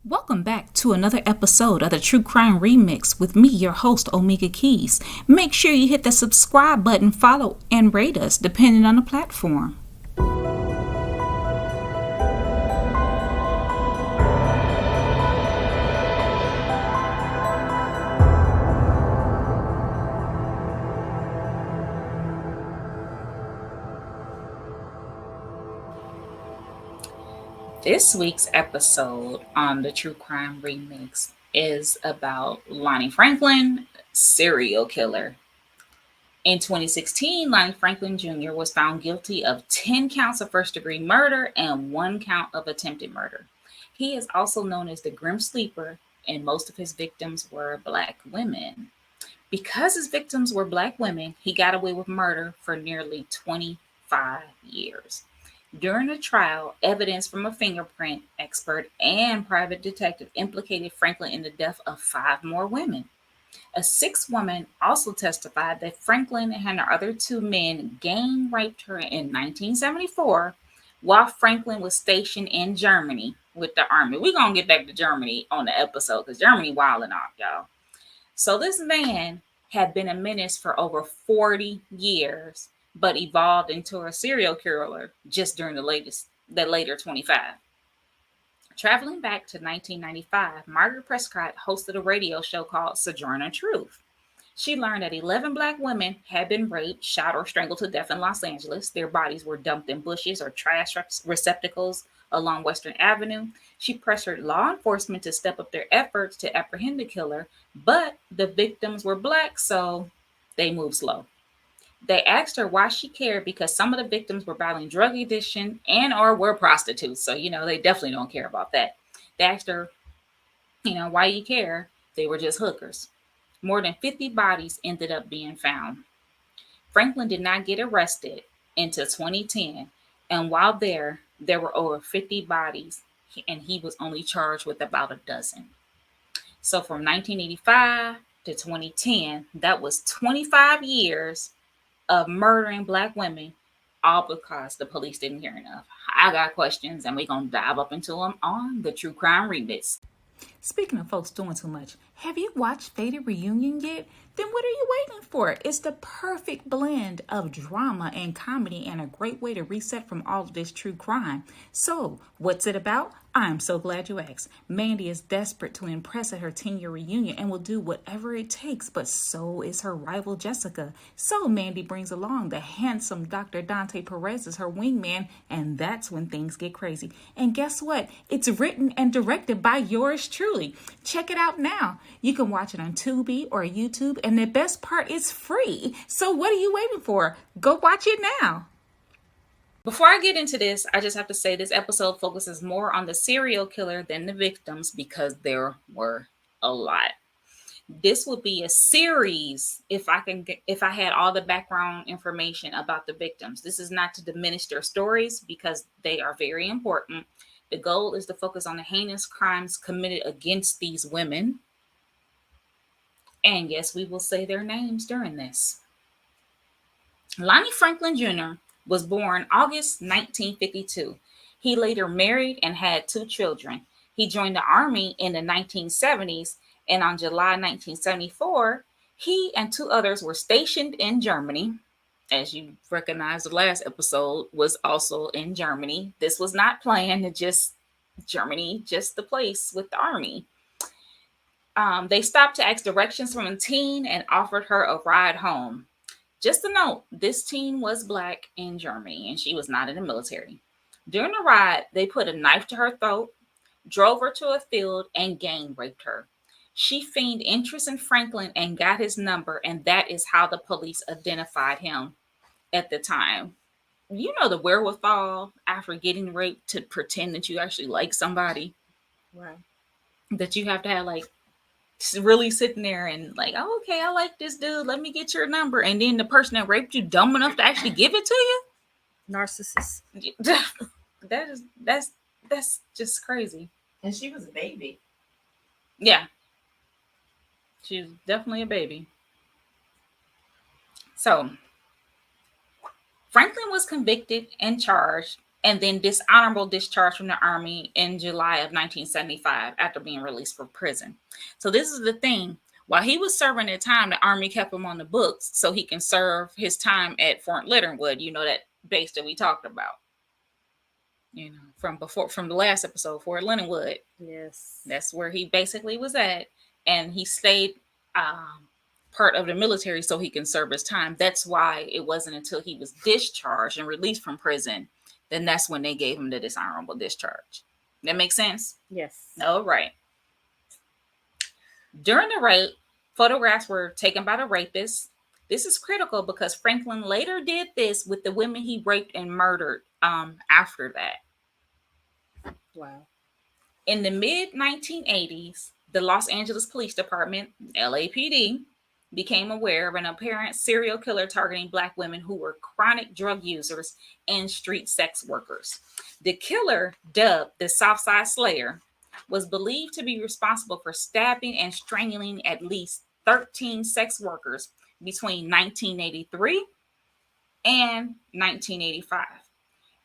Welcome back to another episode of the True Crime Remix with me, your host, Omega Keys. Make sure you hit the subscribe button, follow, and rate us depending on the platform. This week's episode on the True Crime Remix is about Lonnie Franklin, serial killer. In 2016, Lonnie Franklin Jr. was found guilty of 10 counts of first degree murder and 1 count of attempted murder. He is also known as the Grim Sleeper, and most of his victims were Black women. Because his victims were Black women, he got away with murder for nearly 25 years. During the trial, evidence from a fingerprint expert and private detective implicated Franklin in the death of 5 more women. A sixth woman also testified that Franklin and the other 2 men gang raped her in 1974 while Franklin was stationed in Germany with the army. We're going to get back to Germany on the episode because Germany wilding out, y'all. So this man had been a menace for over 40 years, but evolved into a serial killer just during the later 25. Traveling back to 1995, Margaret Prescott hosted a radio show called Sojourner Truth. She learned that 11 Black women had been raped, shot, or strangled to death in Los Angeles. Their bodies were dumped in bushes or trash receptacles along Western Avenue. She pressured law enforcement to step up their efforts to apprehend the killer, but the victims were Black, so they moved slow. They asked her why she cared because some of the victims were battling drug addiction and or were prostitutes. So, they definitely don't care about that. They asked her, why you care? They were just hookers. More than 50 bodies ended up being found. Franklin did not get arrested until 2010. And while there were over 50 bodies, and he was only charged with about a dozen. So from 1985 to 2010, that was 25 years of murdering Black women, all because the police didn't hear enough. I got questions, and we're going to dive up into them on the True Crime Remix. Speaking of folks doing too much, have you watched Faded Reunion yet? Then what are you waiting for? It's the perfect blend of drama and comedy and a great way to reset from all of this true crime. So, what's it about? I'm so glad you asked. Mandy is desperate to impress at her 10-year reunion and will do whatever it takes, but so is her rival Jessica. So Mandy brings along the handsome Dr. Dante Perez as her wingman, and that's when things get crazy. And guess what? It's written and directed by yours truly. Check it out now. You can watch it on Tubi or YouTube, and the best part is free. So what are you waiting for? Go watch it now. Before I get into this, I just have to say this episode focuses more on the serial killer than the victims because there were a lot. This would be a series if I had all the background information about the victims. This is not to diminish their stories because they are very important. The goal is to focus on the heinous crimes committed against these women. And yes, we will say their names during this. Lonnie Franklin Jr. was born August 1952. He later married and had 2 children. He joined the Army in the 1970s, and on July 1974, he and 2 others were stationed in Germany. As you recognize, the last episode was also in Germany. This was not planned, Germany, just the place with the Army. They stopped to ask directions from a teen and offered her a ride home. Just a note, this teen was Black in Germany and she was not in the military. During the ride, they put a knife to her throat, drove her to a field, and gang raped her. She feigned interest in Franklin and got his number, and that is how the police identified him at the time. You know the wherewithal after getting raped to pretend that you actually like somebody? Right. That you have to have really sitting there and oh, okay, I like this dude. Let me get your number. And then the person that raped you dumb enough to actually give it to you? Narcissist. That's just crazy. And she was a baby. Yeah. She's definitely a baby. So Franklin was convicted and charged and then dishonorable discharge from the Army in July of 1975 after being released from prison. So this is the thing. While he was serving that time, the Army kept him on the books so he can serve his time at Fort Leonard, that base that we talked about. From the last episode, Fort Leonard. Yes. That's where he basically was at. And he stayed part of the military so he can serve his time. That's why it wasn't until he was discharged and released from prison, then that's when they gave him the dishonorable discharge. That makes sense? Yes. All right. During the rape, photographs were taken by the rapist. This is critical because Franklin later did this with the women he raped and murdered after that. Wow. In the mid-1980s, the Los Angeles Police Department, LAPD, became aware of an apparent serial killer targeting Black women who were chronic drug users and street sex workers. The killer, dubbed the Southside Slayer, was believed to be responsible for stabbing and strangling at least 13 sex workers between 1983 and 1985.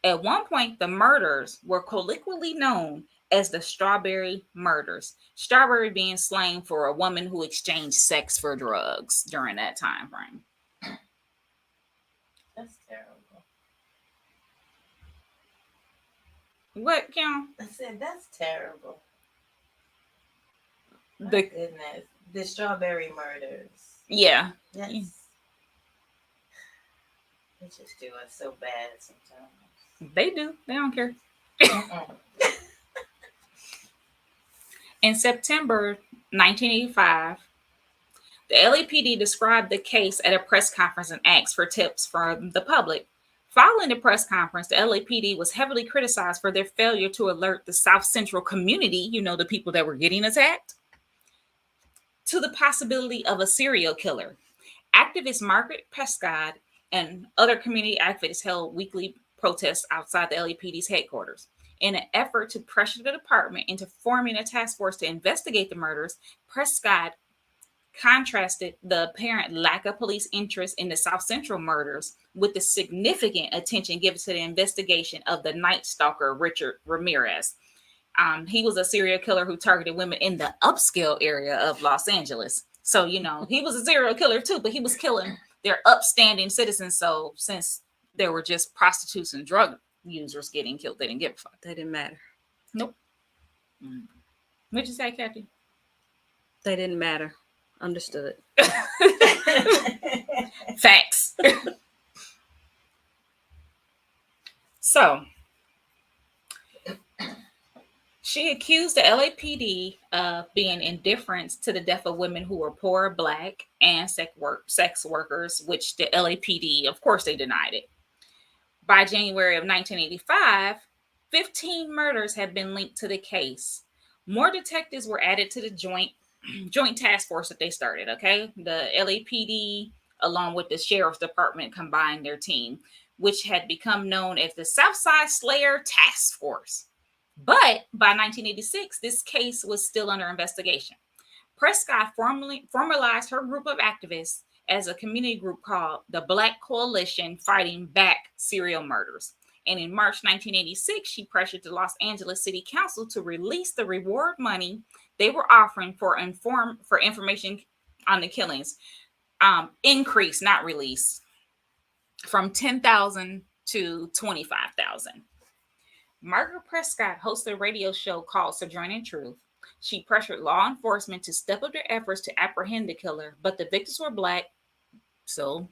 At one point, the murders were colloquially known as the Strawberry Murders. Strawberry being slang for a woman who exchanged sex for drugs during that time frame. That's terrible. What, Kim? I said that's terrible. My The goodness. The Strawberry Murders. yeah. That's, they just do us so bad sometimes. They do. They don't care. In September 1985, the LAPD described the case at a press conference and asked for tips from the public. Following the press conference, the LAPD was heavily criticized for their failure to alert the South Central community, the people that were getting attacked, to the possibility of a serial killer. Activist Margaret Prescott and other community activists held weekly protests outside the LAPD's headquarters. In an effort to pressure the department into forming a task force to investigate the murders, Prescott contrasted the apparent lack of police interest in the South Central murders with the significant attention given to the investigation of the Night Stalker Richard Ramirez. He was a serial killer who targeted women in the upscale area of Los Angeles. So, he was a serial killer too, but he was killing their upstanding citizens. So, since there were just prostitutes and drug users getting killed, they didn't give a fuck. They didn't matter. Nope. What'd you say, Kathy? They didn't matter. Understood. Facts. So, she accused the LAPD of being indifferent to the death of women who were poor, Black, and sex workers, which the LAPD, of course, they denied it. By January of 1985, 15 murders had been linked to the case. More detectives were added to the joint task force that they started, okay? The LAPD, along with the Sheriff's Department, combined their team, which had become known as the Southside Slayer Task Force. But by 1986, this case was still under investigation. Prescott formalized her group of activists as a community group called the Black Coalition Fighting Back Serial Murders. And in March 1986, she pressured the Los Angeles City Council to release the reward money they were offering for information on the killings. Increase, not release, from $10,000 to $25,000. Margaret Prescott hosted a radio show called Sojourning Truth. She pressured law enforcement to step up their efforts to apprehend the killer, but the victims were Black. So,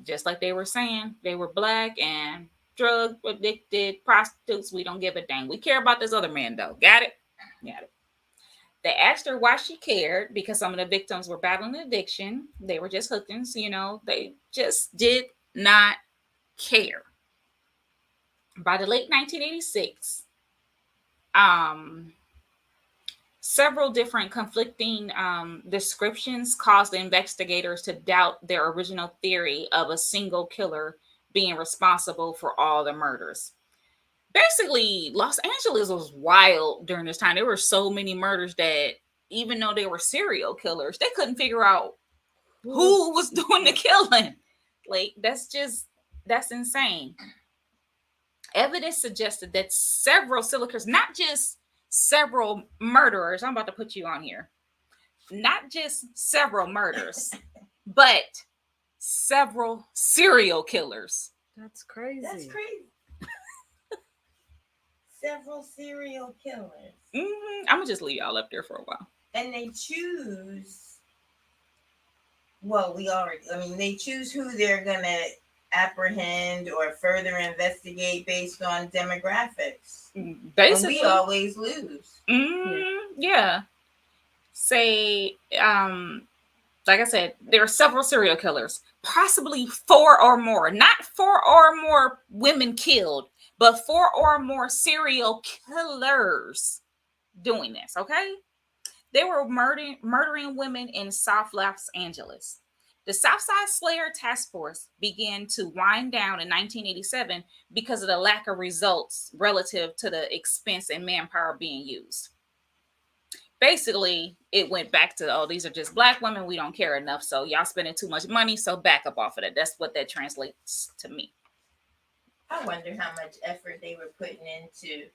just like they were saying, they were Black and drug addicted prostitutes. We don't give a dang. We care about this other man, though. Got it? Got it. They asked her why she cared, because some of the victims were battling addiction. They were just hookings, they just did not care. By the late 1986, several different conflicting descriptions caused the investigators to doubt their original theory of a single killer being responsible for all the murders. Basically, Los Angeles was wild during this time. There were so many murders that even though they were serial killers, they couldn't figure out who was doing the killing. Like, that's insane. evidence suggested that several serial killers, not just several murderers, I'm about to put you on here, not just several murders, but several serial killers. That's crazy. That's crazy. Several serial killers. I'm gonna just leave y'all up there for a while. And they choose. Well, they choose who they're gonna apprehend or further investigate based on demographics. Basically, and we always lose. Yeah. Say, like I said, there are several serial killers, possibly 4 or more. Not 4 or more women killed, but 4 or more serial killers doing this. Okay, they were murdering women in South Los Angeles. The Southside Slayer Task Force began to wind down in 1987 because of the lack of results relative to the expense and manpower being used. Basically, it went back to, oh, these are just black women. We don't care enough. So y'all spending too much money. So back up off of that. That's what that translates to me. I wonder how much effort they were putting into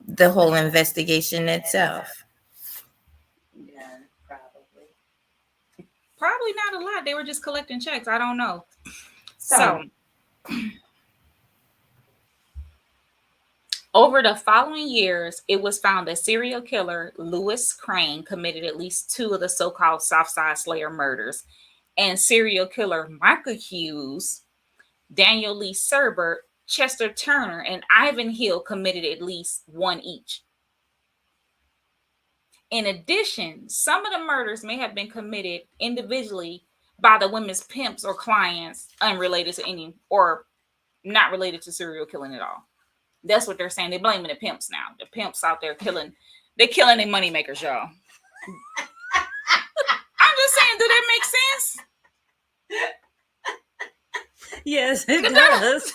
the whole investigation itself. None, probably. Probably not a lot. They were just collecting checks. I don't know. So over the following years, it was found that serial killer Louis Crane committed at least 2 of the so-called Southside Slayer murders, and serial killer Michael Hughes, Daniel Lee Serbert, Chester Turner, and Ivan Hill committed at least 1 each. In addition, some of the murders may have been committed individually by the women's pimps or clients unrelated to any, or not related to serial killing at all. That's what they're saying. They're blaming the pimps now. The pimps out there killing, they're killing their moneymakers, y'all. I'm just saying, do that make sense? Yes, it does.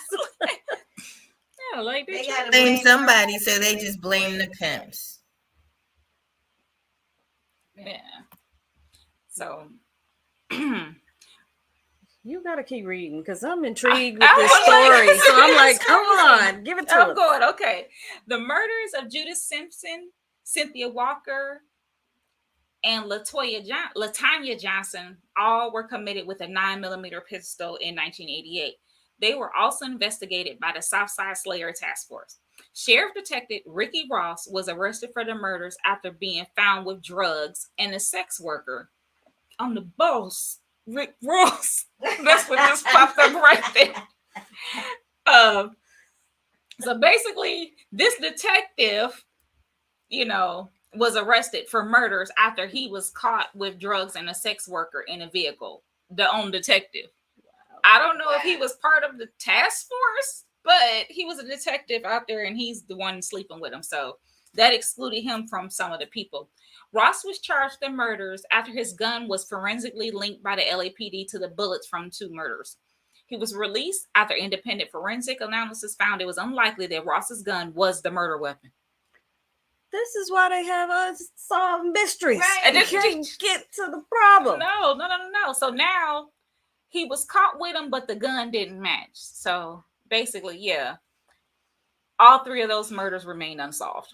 Yeah, like they gotta blame somebody, so they just blame the pimps. Yeah. So you gotta keep reading because I'm intrigued with this story. So I'm like, come on, give it to us. I'm going, okay. The murders of Judith Simpson, Cynthia Walker, and Latanya Johnson all were committed with a 9mm pistol in 1988. They were also investigated by the Southside Slayer Task Force. Sheriff Detective Ricky Ross was arrested for the murders after being found with drugs, and a sex worker. I'm the boss, Rick Ross. That's what just popped up right there. So basically, this detective, was arrested for murders after he was caught with drugs and a sex worker in a vehicle. The own detective. I don't know if he was part of the task force, but he was a detective out there and he's the one sleeping with him. So that excluded him from some of the people. Ross was charged in murders after his gun was forensically linked by the LAPD to the bullets from 2 murders. He was released after independent forensic analysis found it was unlikely that Ross's gun was the murder weapon. This is why they have unsolved mysteries. Right. And they can't get to the problem. No. So now he was caught with him, but the gun didn't match. So basically, yeah, all 3 of those murders remain unsolved.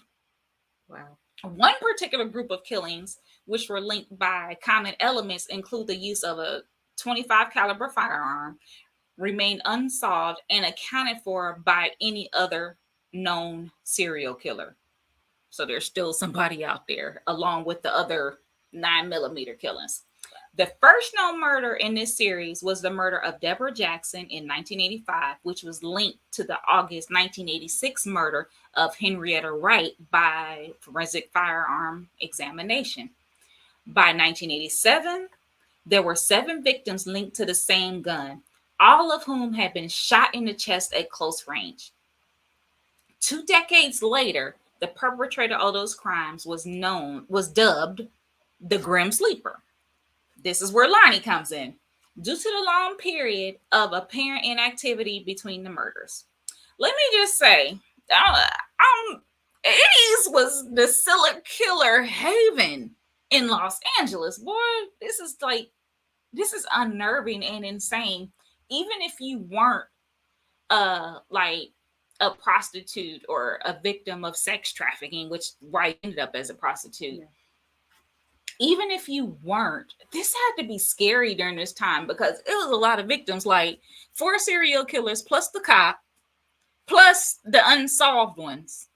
Wow. One particular group of killings, which were linked by common elements, include the use of a .25 caliber firearm, remain unsolved and accounted for by any other known serial killer. So there's still somebody out there, along with the other 9mm killings. The first known murder in this series was the murder of Deborah Jackson in 1985, which was linked to the August 1986 murder of Henrietta Wright by forensic firearm examination. By 1987, there were 7 victims linked to the same gun, all of whom had been shot in the chest at close range. 2 decades later, the perpetrator of those crimes was dubbed the Grim Sleeper. This is where Lonnie comes in. Due to the long period of apparent inactivity between the murders. Let me just say, Eddie's was the serial killer haven in Los Angeles. Boy, this is unnerving and insane. Even if you weren't a prostitute or a victim of sex trafficking, which why you ended up as a prostitute. Yeah. Even if you weren't, this had to be scary during this time because it was a lot of victims, like 4 serial killers plus the cop, plus the unsolved ones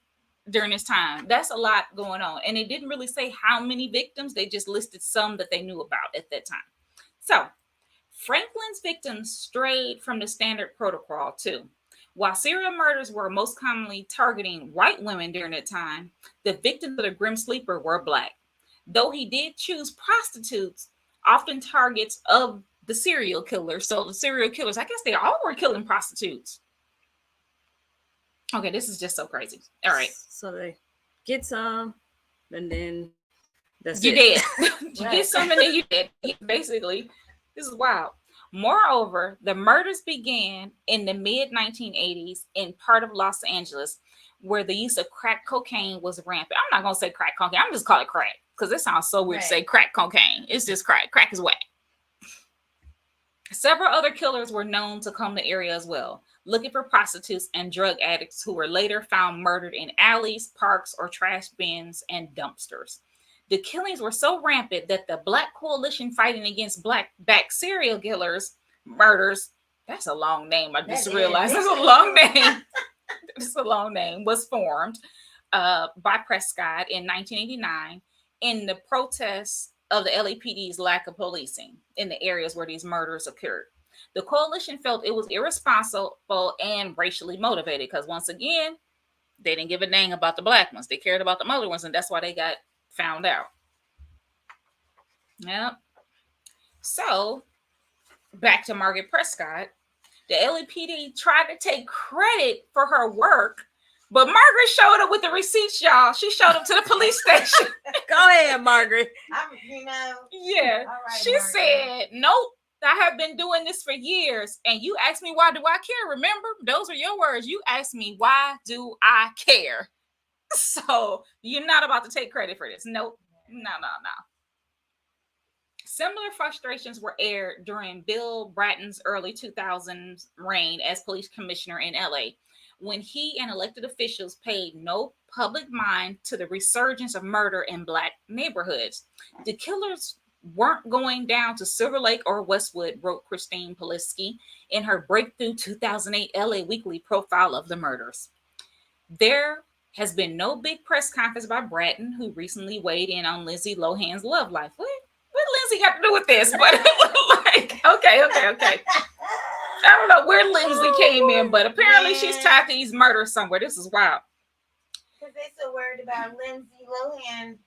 during this time. That's a lot going on. And it didn't really say how many victims. They just listed some that they knew about at that time. So Franklin's victims strayed from the standard protocol too. While serial murders were most commonly targeting white women during that time, the victims of the Grim Sleeper were black. Though he did choose prostitutes, often targets of the serial killers. So the serial killers, I guess they all were killing prostitutes. Okay, this is just so crazy. All right. So they get some, and then that's you it. Did. You right. Get some, and then you did. Basically, this is wild. Moreover, the murders began in the mid-1980s in part of Los Angeles, where the use of crack cocaine was rampant. I'm not going to say crack cocaine. I'm just call it crack because it sounds so weird to say crack cocaine. It's just crack. Crack is whack. Several other killers were known to come to the area as well, looking for prostitutes and drug addicts who were later found murdered in alleys, parks, or trash bins and dumpsters. The killings were so rampant that the Black Coalition fighting against black serial killers murders, that's a long name. I just realized that's a long name. It's a long name, was formed by Prescott in 1989 in the protests of the LAPD's lack of policing in the areas where these murders occurred. The coalition felt it was irresponsible and racially motivated because, once again, they didn't give a dang about the black ones. They cared about the other ones, and that's why they got found out. Yep. So, back to Margaret Prescott. The LAPD tried to take credit for her work, but Margaret showed up with the receipts, y'all. She showed up to the police station. Go ahead, Margaret. Yeah. Right, she Margaret said, nope, I have been doing this for years. And you asked me, why do I care? Remember, those are your words. You asked me, why do I care? So you're not about to take credit for this. Nope. No. Similar frustrations were aired during Bill Bratton's early 2000s reign as police commissioner in LA, when he and elected officials paid no public mind to the resurgence of murder in black neighborhoods. The killers weren't going down to Silver Lake or Westwood, wrote Christine Polisky in her breakthrough 2008 LA Weekly profile of the murders. There has been no big press conference by Bratton, who recently weighed in on Lindsay Lohan's love life. What Lindsay got to do with this? But it was like, okay. I don't know where Lindsay came in, but apparently she's tied to these murders somewhere. This is wild. Because they so worried about Lindsay Lohan,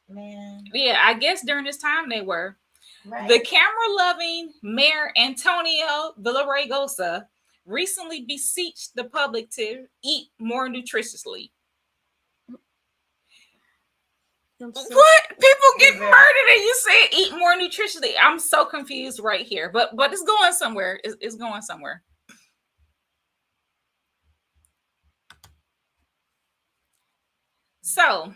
man. Yeah, I guess during this time they were. Right. The camera-loving Mayor Antonio Villaraigosa recently beseeched the public to eat more nutritiously. What? People get murdered and you say eat more nutritiously. I'm so confused right here. But it's going somewhere. It's going somewhere. So,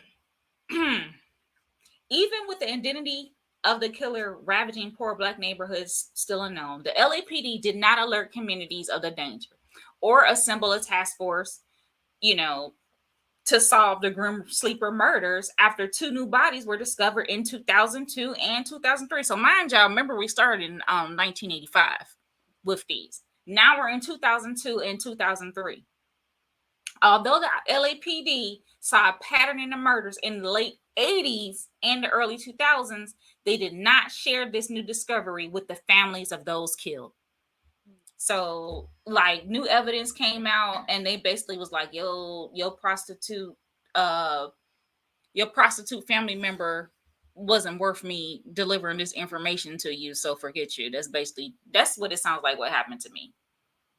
even with the identity of the killer ravaging poor black neighborhoods still unknown, the LAPD did not alert communities of the danger or assemble a task force, to solve the Grim Sleeper murders after 2 new bodies were discovered in 2002 and 2003. So mind y'all, remember we started in 1985 with these. Now we're in 2002 and 2003. Although the LAPD saw a pattern in the murders in the late 80s and the early 2000s, they did not share this new discovery with the families of those killed. So, like, new evidence came out, and they basically was like, your prostitute family member wasn't worth me delivering this information to you, so forget you. That's what it sounds like what happened to me.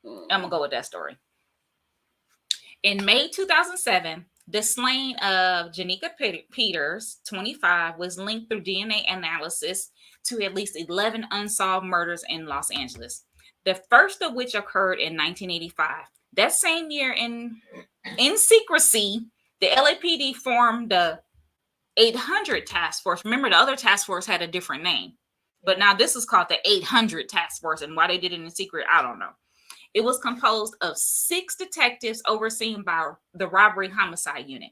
I'm gonna go with that story. In May 2007, the slaying of Janika Peters, 25, was linked through DNA analysis to at least 11 unsolved murders in Los Angeles. The first of which occurred in 1985. That same year, in secrecy, the LAPD formed the 800 Task Force. Remember, the other task force had a different name. But now this is called the 800 Task Force. And why they did it in secret, I don't know. It was composed of 6 detectives overseen by the robbery homicide unit.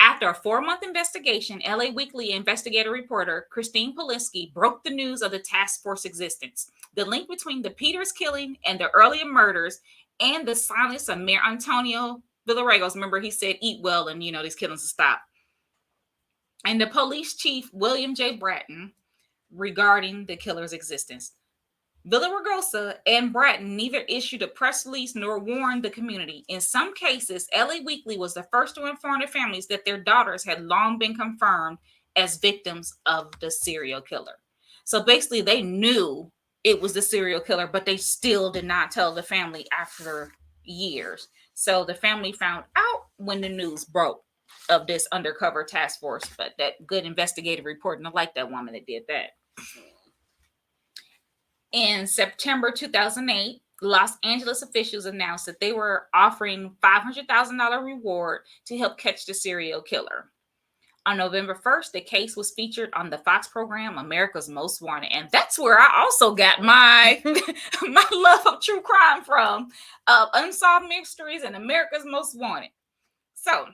After a 4-month investigation, LA Weekly investigative reporter Christine Polinsky broke the news of the task force existence, the link between the Peters killing and the earlier murders, and the silence of Mayor Antonio Villarregos. Remember, he said, eat well and, these killings will stop. And the police chief, William J. Bratton, regarding the killer's existence. Villaraigosa and Bratton neither issued a press release nor warned the community. In some cases, LA Weekly was the first to inform the families that their daughters had long been confirmed as victims of the serial killer. So basically, they knew it was the serial killer, but they still did not tell the family after years. So the family found out when the news broke of this undercover task force, but that good investigative report, and I like that woman that did that. In September 2008, Los Angeles officials announced that they were offering $500,000 reward to help catch the serial killer. On November 1st, the case was featured on the Fox program America's Most Wanted. And that's where I also got my love of true crime from, Unsolved Mysteries and America's Most Wanted. So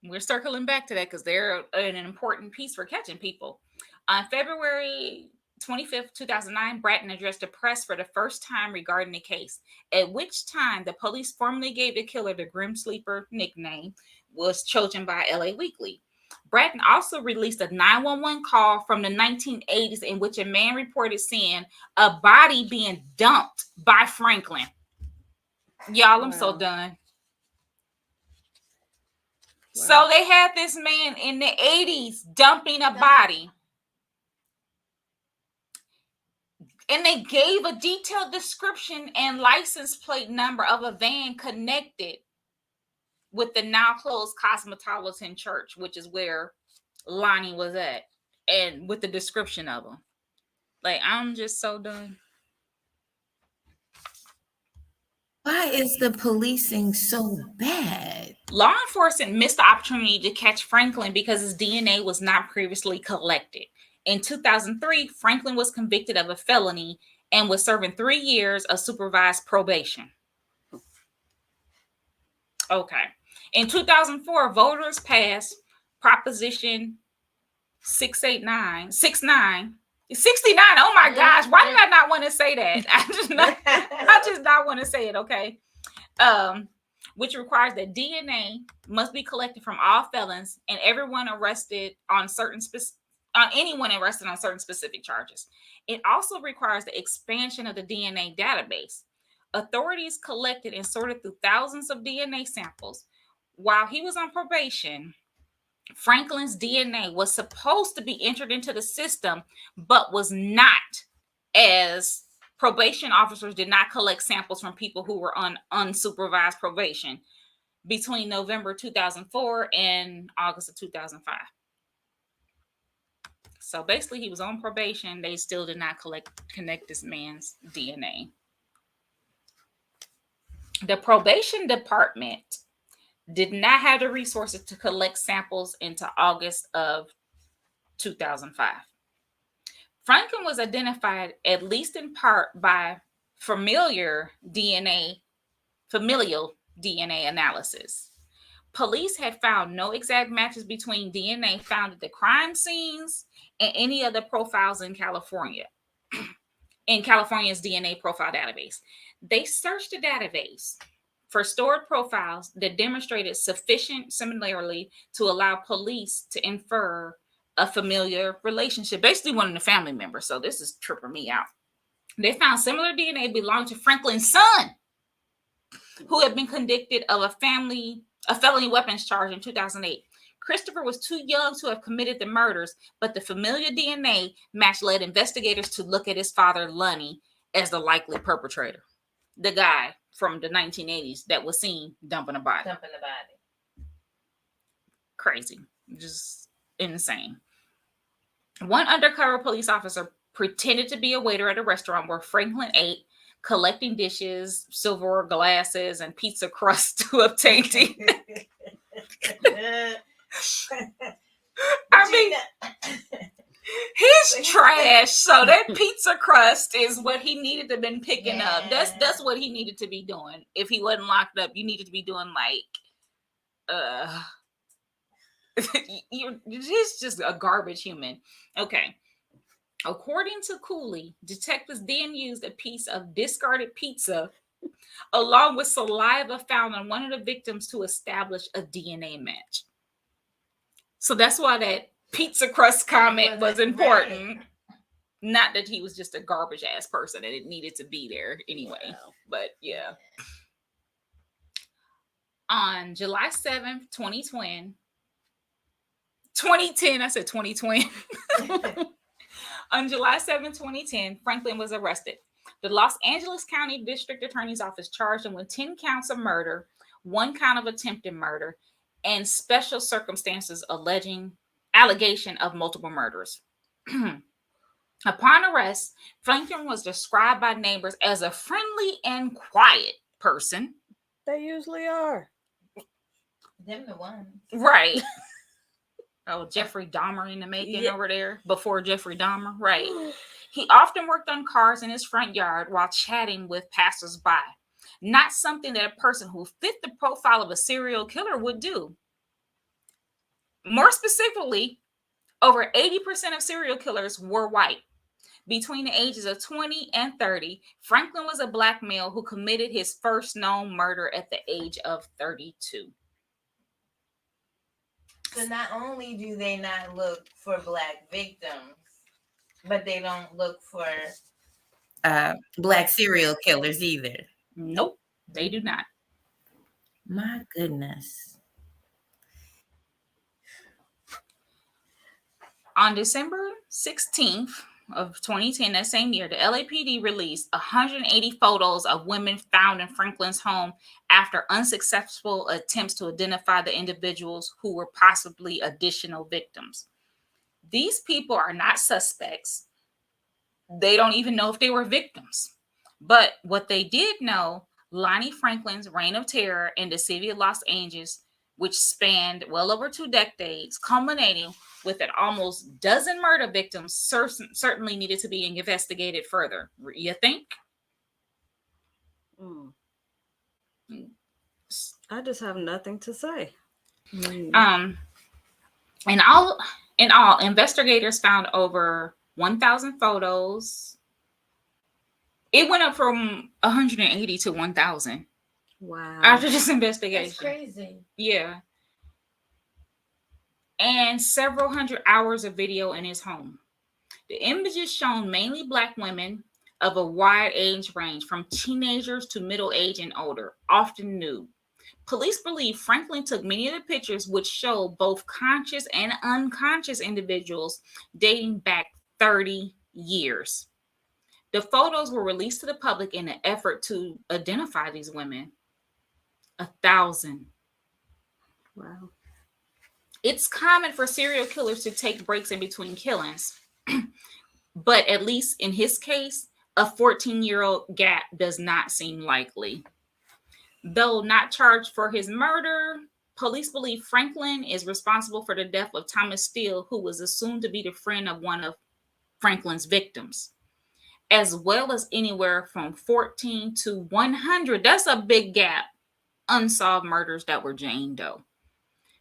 we're circling back to that because they're an important piece for catching people. On February 25th, 2009, Bratton addressed the press for the first time regarding the case, at which time the police formally gave the killer the Grim Sleeper nickname, was chosen by LA Weekly. Bratton also released a 911 call from the 1980s in which a man reported seeing a body being dumped by Franklin. Y'all, I'm so done. Wow. So they had this man in the 80s dumping a body. And they gave a detailed description and license plate number of a van connected with the now closed Cosmopolitan Church, which is where Lonnie was at, and with the description of him. Like, I'm just so done. Why is the policing so bad? Law enforcement missed the opportunity to catch Franklin because his DNA was not previously collected. In 2003, Franklin was convicted of a felony and was serving 3 years of supervised probation. Okay. In 2004, voters passed Proposition 69. Oh my gosh. Why did I not want to say that? I just not want to say it, okay? Which requires that DNA must be collected from all felons and anyone arrested on certain specific charges. It also requires the expansion of the DNA database. Authorities collected and sorted through thousands of DNA samples. While he was on probation, Franklin's DNA was supposed to be entered into the system, but was not, as probation officers did not collect samples from people who were on unsupervised probation between November 2004 and August of 2005. So basically, he was on probation. They still did not connect this man's DNA. The probation department did not have the resources to collect samples into August of 2005. Franklin was identified, at least in part, by familial DNA analysis. Police had found no exact matches between DNA found at the crime scenes and any other profiles in California, in California's DNA profile database. They searched the database for stored profiles that demonstrated sufficient similarity to allow police to infer a familiar relationship, basically one of the family members. So this is tripping me out. They found similar DNA belonging to Franklin's son, who had been convicted of a felony weapons charge in 2008. Christopher was too young to have committed the murders, but the familiar DNA match led investigators to look at his father, Lonnie, as the likely perpetrator. The guy from the 1980s that was seen dumping a body. Crazy. Just insane. One undercover police officer pretended to be a waiter at a restaurant where Franklin ate, collecting dishes, silverware glasses, and pizza crust to obtain tea. I mean, his That's trash. So that pizza crust is what he needed to have been picking up. That's what he needed to be doing. If he wasn't locked up, you needed to be doing he's just a garbage human. Okay. According to Cooley, detectives then used a piece of discarded pizza along with saliva found on one of the victims to establish a DNA match. So that's why that pizza crust comment was important. Right. Not that he was just a garbage ass person and it needed to be there anyway. Wow. But yeah. On July 7th, 2010, I said 2020. On July 7, 2010, Franklin was arrested. The Los Angeles County District Attorney's Office charged him with 10 counts of murder, 1 count of attempted murder, and special circumstances allegation of multiple murders. Upon arrest, Franklin was described by neighbors as a friendly and quiet person. They usually are. Them the ones. Right. Oh, Jeffrey Dahmer in the making over there before Jeffrey Dahmer. Right. He often worked on cars in his front yard while chatting with passersby. Not something that a person who fit the profile of a serial killer would do. More specifically, over 80% of serial killers were white. Between the ages of 20 and 30, Franklin was a black male who committed his first known murder at the age of 32. So not only do they not look for black victims, but they don't look for black serial killers either. Nope, they do not. My goodness. On December 16th of 2010, that same year, the LAPD released 180 photos of women found in Franklin's home after unsuccessful attempts to identify the individuals who were possibly additional victims. These people are not suspects. They don't even know if they were victims. But what they did know, Lonnie Franklin's reign of terror in the city of Los Angeles, which spanned well over 2 decades, culminating with an almost dozen murder victims, certainly needed to be investigated further. You think? I just have nothing to say. In all, investigators found over 1,000 photos. It went up from 180 to 1,000. Wow. After this investigation. That's crazy. Yeah. And several hundred hours of video in his home. The images shown mainly black women of a wide age range, from teenagers to middle age and older, often nude. Police believe Franklin took many of the pictures, which show both conscious and unconscious individuals dating back 30 years. The photos were released to the public in an effort to identify these women. 1,000. Wow. It's common for serial killers to take breaks in between killings, but at least in his case, a 14-year-old gap does not seem likely. Though not charged for his murder, police believe Franklin is responsible for the death of Thomas Steele, who was assumed to be the friend of one of Franklin's victims, as well as anywhere from 14 to 100. That's a big gap. Unsolved murders that were Jane Doe.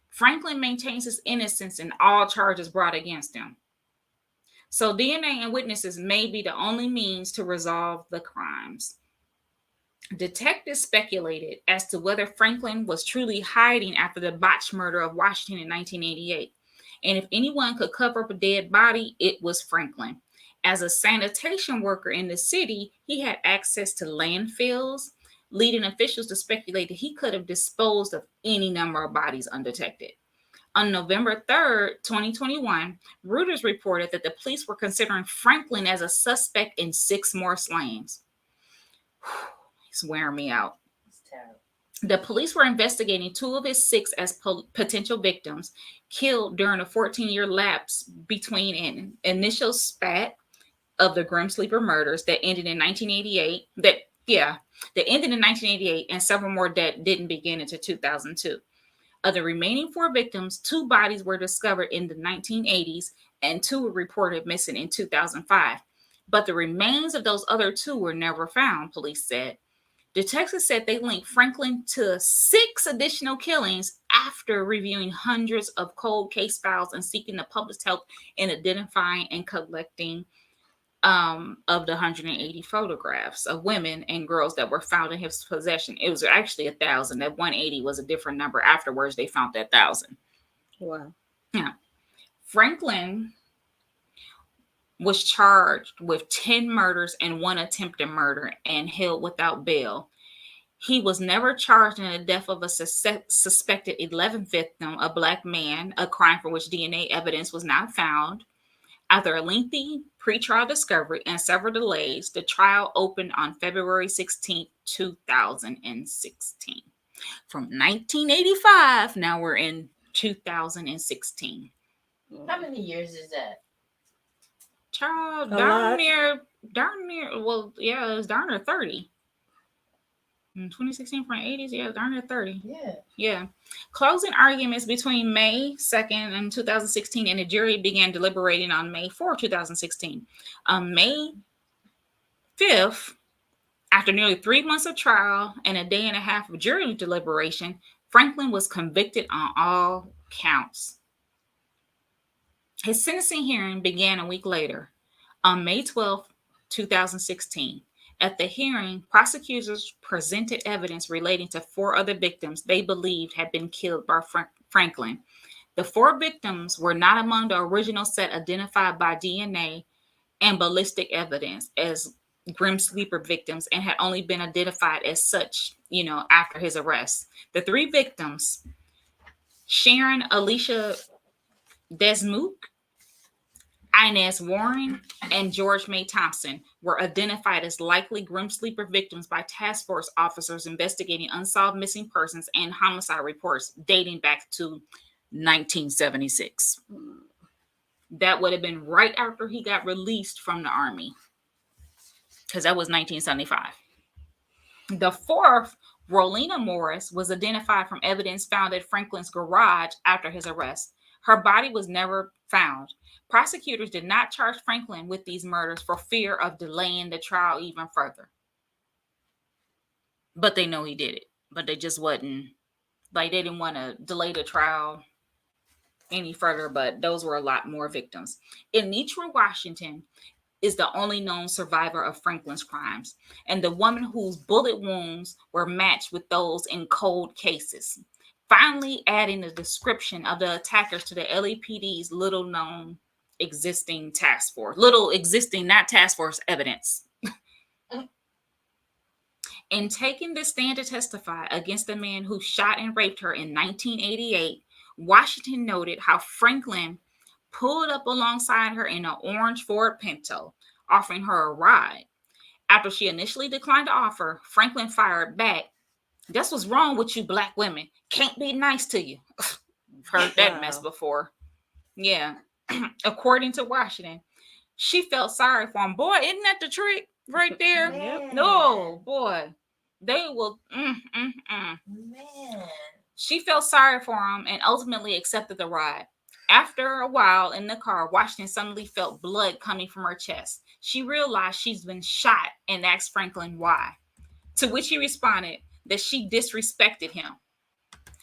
Franklin maintains his innocence in all charges brought against him. So DNA and witnesses may be the only means to resolve the crimes. Detectives speculated as to whether Franklin was truly hiding after the botched murder of Washington in 1988. And if anyone could cover up a dead body, it was Franklin. As a sanitation worker in the city, he had access to landfills, leading officials to speculate that he could have disposed of any number of bodies undetected. On November 3rd, 2021, Reuters reported that the police were considering Franklin as a suspect in 6 more slayings. He's wearing me out. It's terrible. The police were investigating 2 of his 6 as potential victims killed during a 14-year lapse between an initial spat of the Grim Sleeper murders that ended in 1988. That ended in 1988, and several more that didn't begin until 2002. Of the remaining 4 victims, 2 bodies were discovered in the 1980s and 2 were reported missing in 2005. But the remains of those other 2 were never found, police said. Detectives said they linked Franklin to 6 additional killings after reviewing hundreds of cold case files and seeking the public's help in identifying and collecting of the 180 photographs of women and girls that were found in his possession. It was actually 1,000. That 180 was a different number. Afterwards, they found that 1,000. Wow. Yeah. Franklin was charged with 10 murders and 1 attempted murder and held without bail. He was never charged in the death of a suspected 11th victim, a black man, a crime for which DNA evidence was not found. After a lengthy pretrial discovery and several delays, the trial opened on February 16, 2016. From 1985, now we're in 2016. How many years is that? Child, darn near, well, yeah, it's darn near 30. In 2016 from the 80s, yeah, darn near 30. Yeah. Closing arguments between May 2nd and 2016, and the jury began deliberating on May 4, 2016. On May 5th, after nearly 3 months of trial and a day and a half of jury deliberation, Franklin was convicted on all counts. His sentencing hearing began a week later, on May 12, 2016. At the hearing, prosecutors presented evidence relating to 4 other victims they believed had been killed by Franklin. The 4 victims were not among the original set identified by DNA and ballistic evidence as grim sleeper victims and had only been identified as such, after his arrest. The 3 victims, Sharon Alicia Desmook, Inez Warren, and George May Thompson, were identified as likely grim sleeper victims by task force officers investigating unsolved missing persons and homicide reports dating back to 1976. That would have been right after he got released from the Army, because that was 1975. The 4th, Rolina Morris, was identified from evidence found at Franklin's garage after his arrest. Her body was never found. Prosecutors did not charge Franklin with these murders for fear of delaying the trial even further. But they know he did it. But they just wasn't, they didn't want to delay the trial any further, but those were a lot more victims. Anitra Washington is the only known survivor of Franklin's crimes, and the woman whose bullet wounds were matched with those in cold cases, finally adding the description of the attackers to the LAPD's not task force evidence. In taking the stand to testify against the man who shot and raped her in 1988, Washington noted how Franklin pulled up alongside her in an orange Ford Pinto, offering her a ride. After she initially declined the offer, Franklin fired back, "That's what's wrong with you black women. Can't be nice to you." Heard that mess before. Yeah. According to Washington, she felt sorry for him. Boy, isn't that the trick right there? Man. No, boy. They will. Man. She felt sorry for him and ultimately accepted the ride. After a while in the car, Washington suddenly felt blood coming from her chest. She realized she's been shot and asked Franklin why, to which he responded that she disrespected him.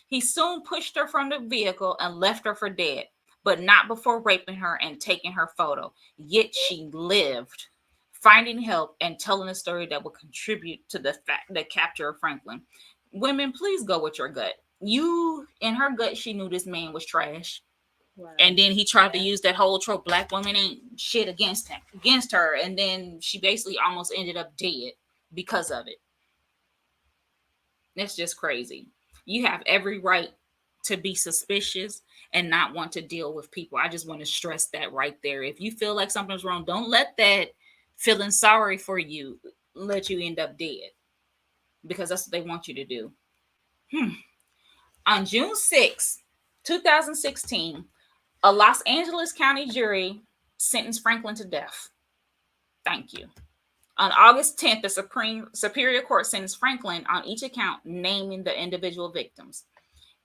He soon pushed her from the vehicle and left her for dead, but not before raping her and taking her photo. Yet she lived, finding help and telling a story that will contribute to the capture of Franklin. Women, please go with your gut. In her gut, she knew this man was trash. Wow. And then he tried to use that whole trope, black women ain't shit against her. And then she basically almost ended up dead because of it. That's just crazy. You have every right to be suspicious and not want to deal with people. I just want to stress that right there. If you feel like something's wrong, don't let that feeling sorry for you let you end up dead, because that's what they want you to do. On June 6, 2016, a Los Angeles County jury sentenced Franklin to death. Thank you. On August 10th, the Superior Court sentenced Franklin on each account, naming the individual victims.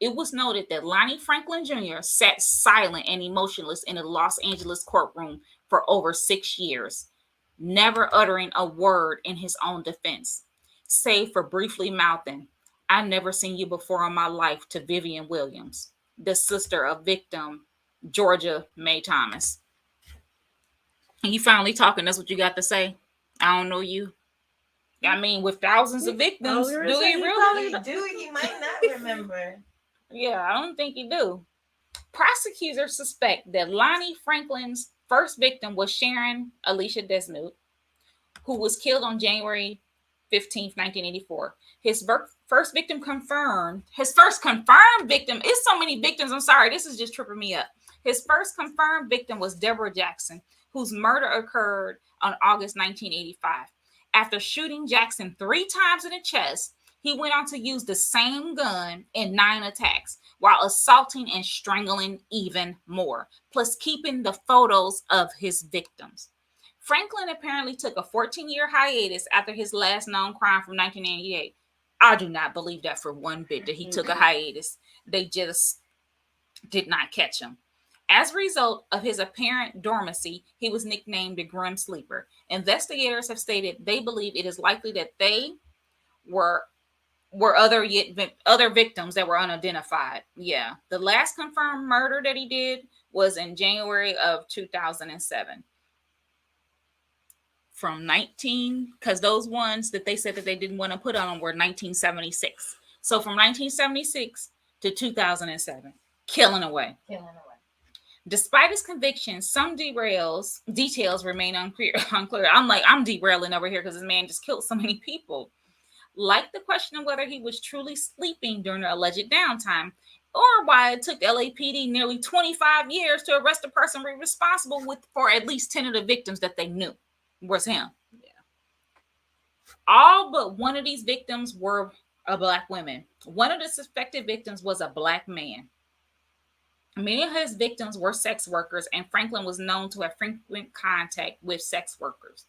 It was noted that Lonnie Franklin Jr. sat silent and emotionless in a Los Angeles courtroom for over 6 years, never uttering a word in his own defense, save for briefly mouthing, "I never seen you before in my life," to Vivian Williams, the sister of victim Georgia May Thomas. And you finally talking, that's what you got to say? I don't know you. I mean, with thousands of victims, do he really? He might not remember. Yeah, I don't think he do. Prosecutors suspect that Lonnie Franklin's first victim was Sharon Alicia Desnude, who was killed on January 15th, 1984. His first confirmed victim, it's so many victims, I'm sorry, this is just tripping me up. His first confirmed victim was Deborah Jackson, whose murder occurred on August 1985. After shooting Jackson 3 times in the chest, he went on to use the same gun in 9 attacks, while assaulting and strangling even more, plus keeping the photos of his victims. Franklin apparently took a 14-year hiatus after his last known crime from 1988. I do not believe that for one bit that he took a hiatus. They just did not catch him. As a result of his apparent dormancy, he was nicknamed the Grim Sleeper. Investigators have stated they believe it is likely that they were other victims that were unidentified. Yeah, the last confirmed murder that he did was in January of 2007. From because those ones that they said that they didn't want to put on were 1976. So from 1976 to 2007, killing away. Despite his conviction, some details remain unclear. I'm derailing over here because this man just killed so many people. Like the question of whether he was truly sleeping during the alleged downtime, or why it took LAPD nearly 25 years to arrest a person responsible for at least 10 of the victims that they knew was him. Yeah. All but one of these victims were a black woman. One of the suspected victims was a black man. Many of his victims were sex workers, and Franklin was known to have frequent contact with sex workers.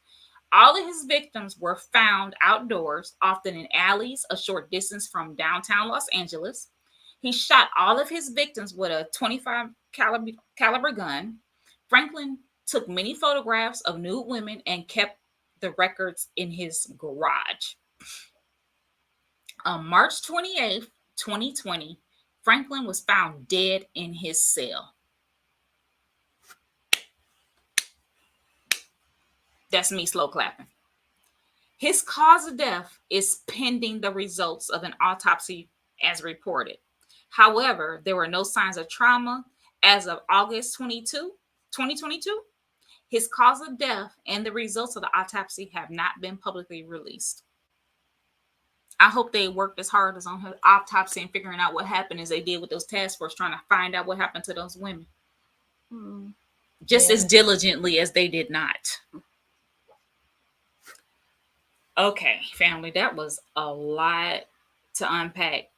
All of his victims were found outdoors, often in alleys a short distance from downtown Los Angeles. He shot all of his victims with a .25 caliber gun. Franklin took many photographs of nude women and kept the records in his garage. On March 28th, 2020, Franklin was found dead in his cell. That's me slow clapping. His cause of death is pending the results of an autopsy as reported. However, there were no signs of trauma as of August 22, 2022. His cause of death and the results of the autopsy have not been publicly released. I hope they worked as hard as on his autopsy and figuring out what happened as they did with those task force trying to find out what happened to those women. Just as diligently as they did not. Okay, family, that was a lot to unpack.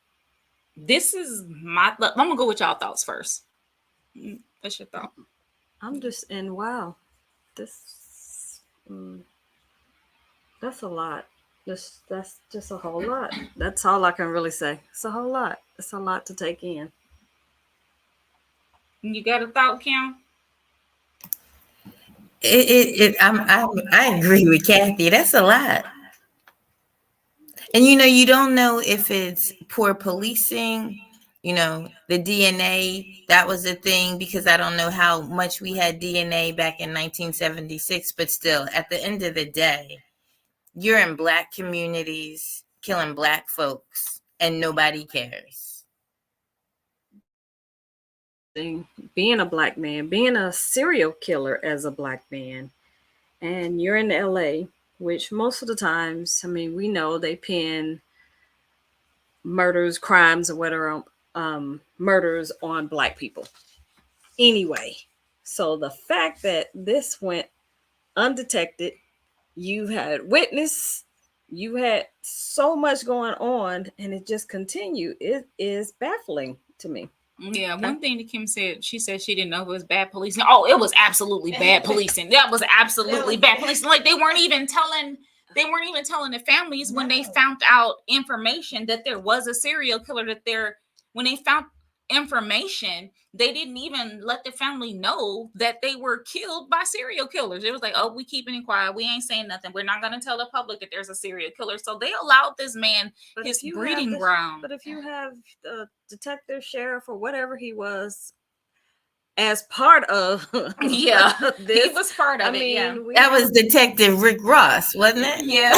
This is I'm going to go with y'all thoughts first. What's your thought? I'm just in wow. That's a lot. That's just a whole lot. That's all I can really say. It's a whole lot. It's a lot to take in. You got a thought, Kim? I agree with Kathy. That's a lot. And you don't know if it's poor policing, the DNA, that was a thing, because I don't know how much we had DNA back in 1976, but still, at the end of the day, you're in Black communities killing Black folks and nobody cares. Being a Black man, being a serial killer as a Black man, and you're in LA, which most of the times, we know they pin murders, crimes, or whatever, murders on Black people. Anyway, so the fact that this went undetected, you had witness, you had so much going on, and it just continued. It is baffling to me. Yeah, one thing that Kim said, she said she didn't know it was bad policing. Oh, it was absolutely bad policing. That was absolutely bad policing. Like they weren't even telling the families when they found out information that there was a serial killer, that When they found information, they didn't even let the family know that they were killed by serial killers. It was like, oh, we keeping it quiet. We ain't saying nothing. We're not going to tell the public that there's a serial killer. So they allowed this man his breeding ground. But if you have the detective, sheriff, or whatever he was as part of Yeah, this, he was part of it. Yeah, that was Detective Rick Ross, wasn't it? Yeah.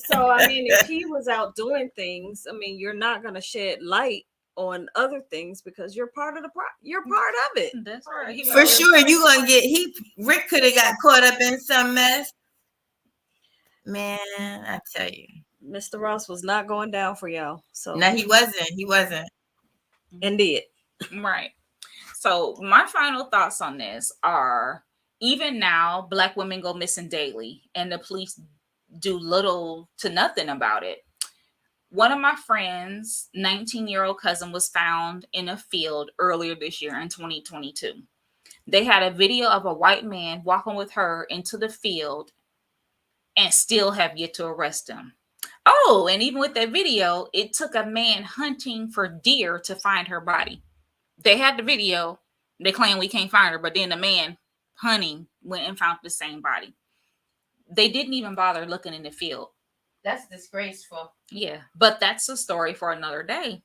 So I mean, if he was out doing things, I mean, you're not going to shed light on other things because you're part of you're part of it. That's right. For sure, you gonna get Rick could have got caught up in some mess. Man, I tell you, Mr. Ross was not going down for y'all. So no, he wasn't. He wasn't. Indeed. Right. So my final thoughts on this are, even now, Black women go missing daily, and the police do little to nothing about it. One of my friends' 19-year-old cousin was found in a field earlier this year in 2022. They had a video of a white man walking with her into the field and still have yet to arrest him. Oh, and even with that video, it took a man hunting for deer to find her body. They had the video. They claim we can't find her, but then the man hunting went and found the same body. They didn't even bother looking in the field. That's disgraceful. Yeah, but that's a story for another day.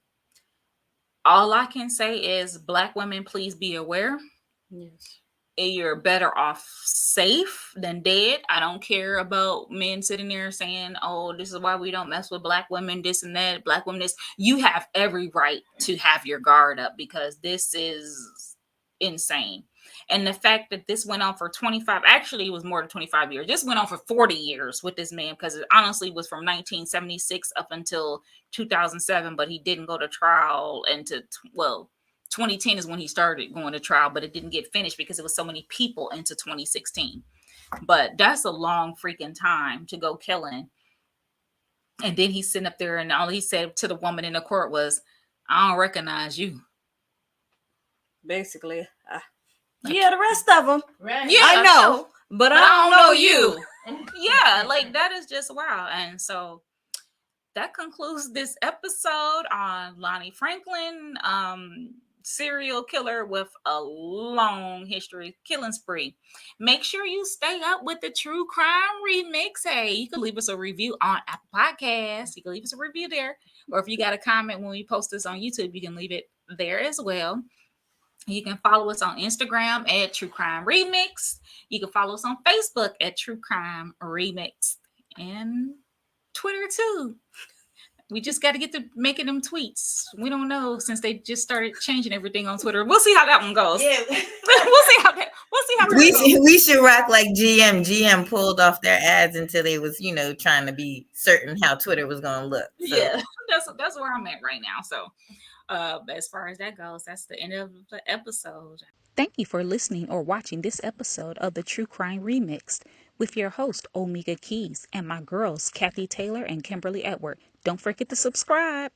All I can say is, Black women, please be aware. Yes. You're better off safe than dead. I don't care about men sitting there saying, oh, this is why we don't mess with Black women, this and that, Black women, this. You have every right to have your guard up, because this is insane. And the fact that this went on for 25, actually it was more than 25 years. This went on for 40 years with this man, because it honestly was from 1976 up until 2007, but he didn't go to trial until, 2010 is when he started going to trial, but it didn't get finished because it was so many people into 2016. But that's a long freaking time to go killing. And then he's sitting up there, and all he said to the woman in the court was, I don't recognize you. Basically, yeah, the rest of them. Right. Yeah, I know, but I don't know you. Yeah, like that is just wow. And so that concludes this episode on Lonnie Franklin, serial killer with a long history, killing spree. Make sure you stay up with the True Crime Remix. Hey, you can leave us a review on Apple Podcasts. You can leave us a review there. Or if you got a comment when we post this on YouTube, you can leave it there as well. You can follow us on Instagram at True Crime Remix. You can follow us on Facebook at True Crime Remix, and Twitter too. We just got to get to making them tweets. We don't know, since they just started changing everything on Twitter. We'll see how that one goes. Yeah. We'll see how that goes. We should rock like GM. GM pulled off their ads until they was, trying to be certain how Twitter was going to look. So. Yeah, that's where I'm at right now. So as far as that goes, that's the end of the episode. Thank you for listening or watching this episode of the True Crime Remixed with your host, Omega Keys, and my girls, Kathy Taylor and Kimberly Edward. Don't forget to subscribe.